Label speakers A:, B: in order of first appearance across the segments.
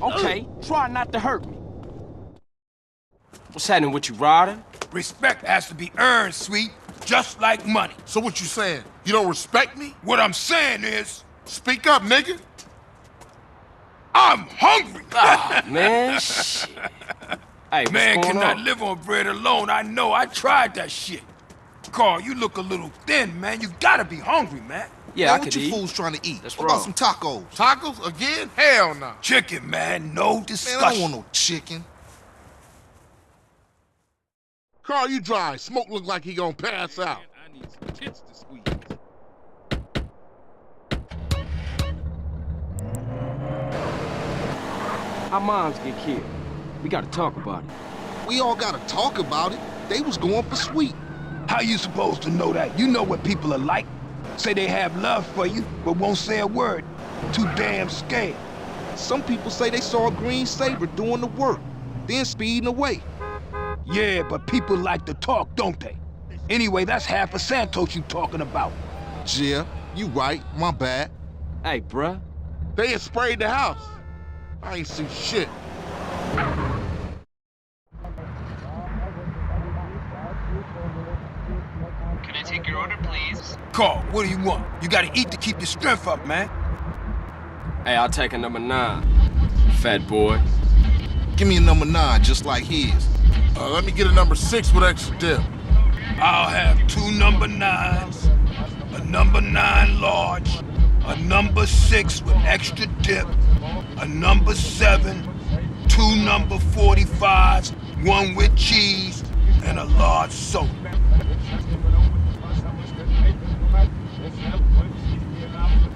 A: Okay, try not to hurt me. What's happening with you, Ryder?
B: Respect has to be earned, sweet, just like money.
C: So what you saying? You don't respect me?
B: What I'm saying is,
C: Speak up, nigga.
B: I'm hungry.
A: Oh, man, shit. Hey,
B: Man
A: what's going
B: cannot
A: on?
B: live on bread alone. I know. I tried that shit. Carl, you look a little thin, man. You gotta be hungry, man.
A: Yeah,
D: Man,
A: I
D: what
A: could
D: you
A: eat.
D: fools trying to eat?
A: That's
D: What about
A: wrong.
D: some tacos?
C: Tacos again? Hell no.
B: Chicken, man. No
D: Man,
B: discussion.
D: I don't want no chicken.
C: Carl, you dry. Smoke look like he gonna pass out.
E: I need some tits to squeeze.
A: Our moms get killed. We gotta talk about it.
D: We all gotta talk about it. They was going for sweet.
B: How you supposed to know that? You know what people are like. Say they have love for you, but won't say a word. Too damn scared.
D: Some people say they saw a green Saber doing the work, then speeding away.
B: Yeah, but people like to talk, don't they? Anyway, that's half of Santos you talking about.
D: Yeah, you right. My bad.
A: Hey, bruh.
C: They had sprayed the house. I ain't see shit.
F: Can I take your order, please?
B: Carl, what do you want? You gotta eat to keep your strength up, man.
A: Hey, I'll take a number 9. Fat boy.
D: Give me a number 9, just like his.
C: Let me get a number 6 with extra dip.
B: I'll have 2 number 9s, a number 9 large, a number 6 with extra dip, a number 7, 2 number 45s, 1 with cheese, and a large soda.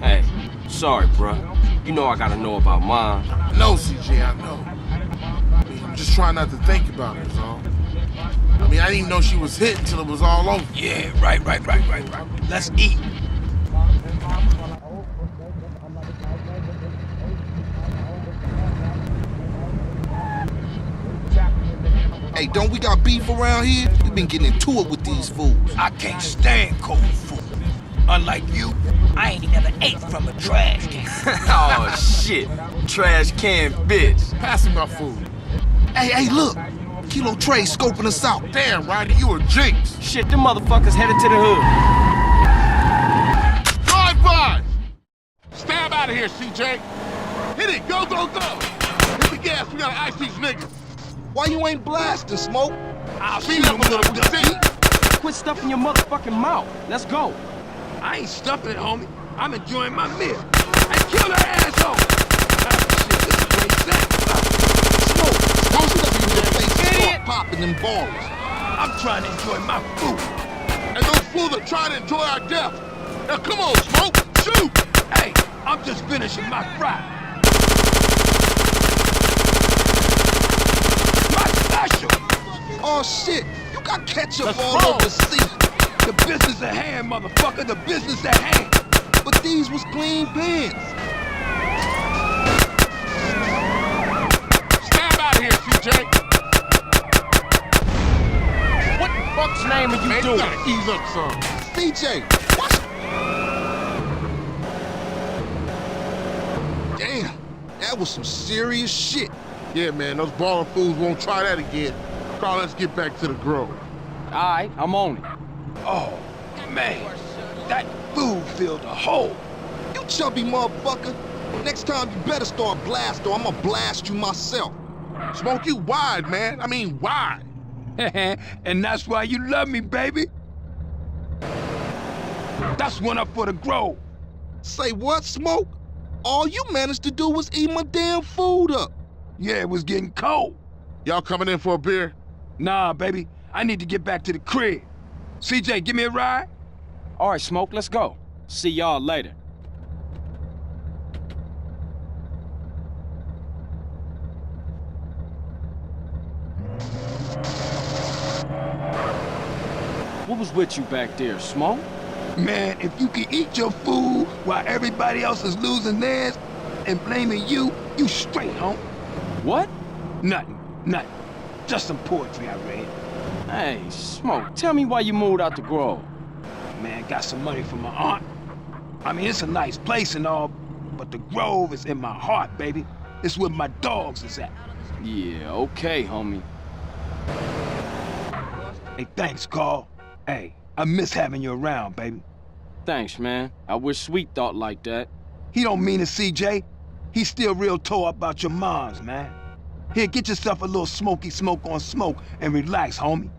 A: Hey, sorry, bruh. You know I gotta know about mine.
C: No, CJ, I know. I mean, I'm just trying not to think about it, is all. I mean, I didn't even know she was hit until it was all over.
B: Yeah, right. Let's eat.
D: Hey, don't we got beef around here? We been getting into it with these fools.
B: I can't stand cold food. Unlike you, I ain't never ate from a trash can.
A: Oh, shit. Trash can bitch.
C: Pass me my food.
D: Hey, look. Kilo Trey scoping us out.
C: Damn, Ryder, you a jinx.
A: Shit, them motherfuckers headed to the hood.
C: Drive by! Stab out of here, CJ. Hit it, go. Hit the gas, we gotta ice these niggas.
D: Why you ain't blasting, Smoke?
B: I'll
C: Speed up a little bit.
A: Quit stuffing your motherfucking mouth. Let's go.
B: I ain't stuffing it, homie. I'm enjoying my meal. Hey, kill that asshole! Ah, shit, this is great sex.
D: Smoke, don't sit up in your face and start popping them balls.
B: I'm trying to enjoy my food.
C: And those fools are trying to enjoy our death. Now come on, Smoke, shoot!
B: Hey, I'm just finishing my fry. My special!
D: Oh shit, you got ketchup
C: Let's
D: all
C: roll.
D: over the seat.
B: The business at hand, motherfucker, the business at hand.
D: But these was clean pins.
C: Stab out of here, CJ.
A: What the fuck's name are you
C: Man, you
A: doing?
C: gotta ease up some.
D: CJ, what? Damn, that was some serious shit.
C: Yeah, man, those baller fools won't try that again. Carl, let's get back to the Grove.
A: All right, I'm on it.
B: Oh, man, that food filled a hole.
D: You chubby motherfucker. Next time you better start blast or I'ma blast you myself.
C: Smoke, you wide, man. I mean, wide.
B: And that's why you love me, baby. That's one up for the Grove.
D: Say what, Smoke? All you managed to do was eat my damn food up.
B: Yeah, it was getting cold.
C: Y'all coming in for a beer?
B: Nah, baby, I need to get back to the crib. CJ, give me a ride?
A: All right, Smoke, let's go. See y'all later. What was with you back there, Smoke?
B: Man, if you can eat your food while everybody else is losing theirs and blaming you, you straight, homie.
A: What?
B: Nothing. Just some poetry I read.
A: Hey, Smoke, tell me why you moved out the Grove.
B: Man, got some money from my aunt. I mean, it's a nice place and all, but the Grove is in my heart, baby.
D: It's where my dogs is at.
A: Yeah, okay, homie.
D: Hey, thanks, Carl. Hey, I miss having you around, baby.
A: Thanks, man. I wish Sweet thought like that.
D: He don't mean it, CJ. He's still real tore up about your moms, man. Here, get yourself a little smoky smoke on smoke and relax, homie.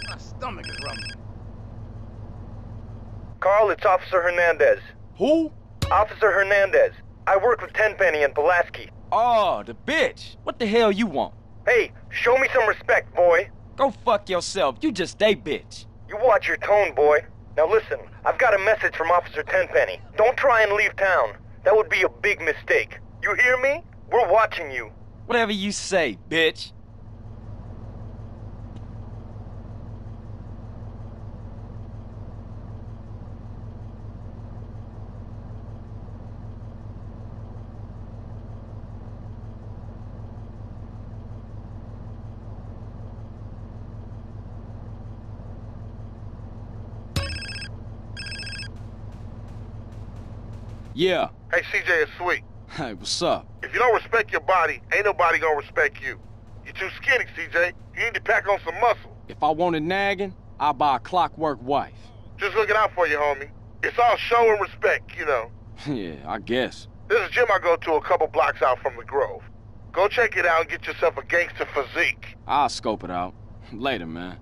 E: My stomach is rumbling.
G: Carl, it's Officer Hernandez.
A: Who?
G: Officer Hernandez. I work with Tenpenny and Pulaski.
A: Oh, the bitch. What the hell you want?
G: Hey, show me some respect, boy.
A: Go fuck yourself. You just a bitch.
G: You watch your tone, boy. Now listen, I've got a message from Officer Tenpenny. Don't try and leave town. That would be a big mistake. You hear me? We're watching you.
A: Whatever you say, bitch. Yeah.
C: Hey, CJ, it's Sweet.
A: Hey, what's up?
C: If you don't respect your body, ain't nobody gonna respect you. You're too skinny, CJ. You need to pack on some muscle.
A: If I wanted nagging, I'll buy a clockwork wife.
C: Just looking out for you, homie. It's all show and respect, you know.
A: Yeah, I guess.
C: There's a gym I go to a couple blocks out from the Grove. Go check it out and get yourself a gangster physique.
A: I'll scope it out. Later, man.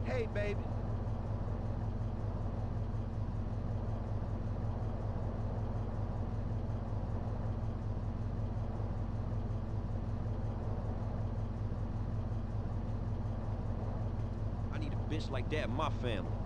D: Hey, baby.
H: I need a bitch like that in my family.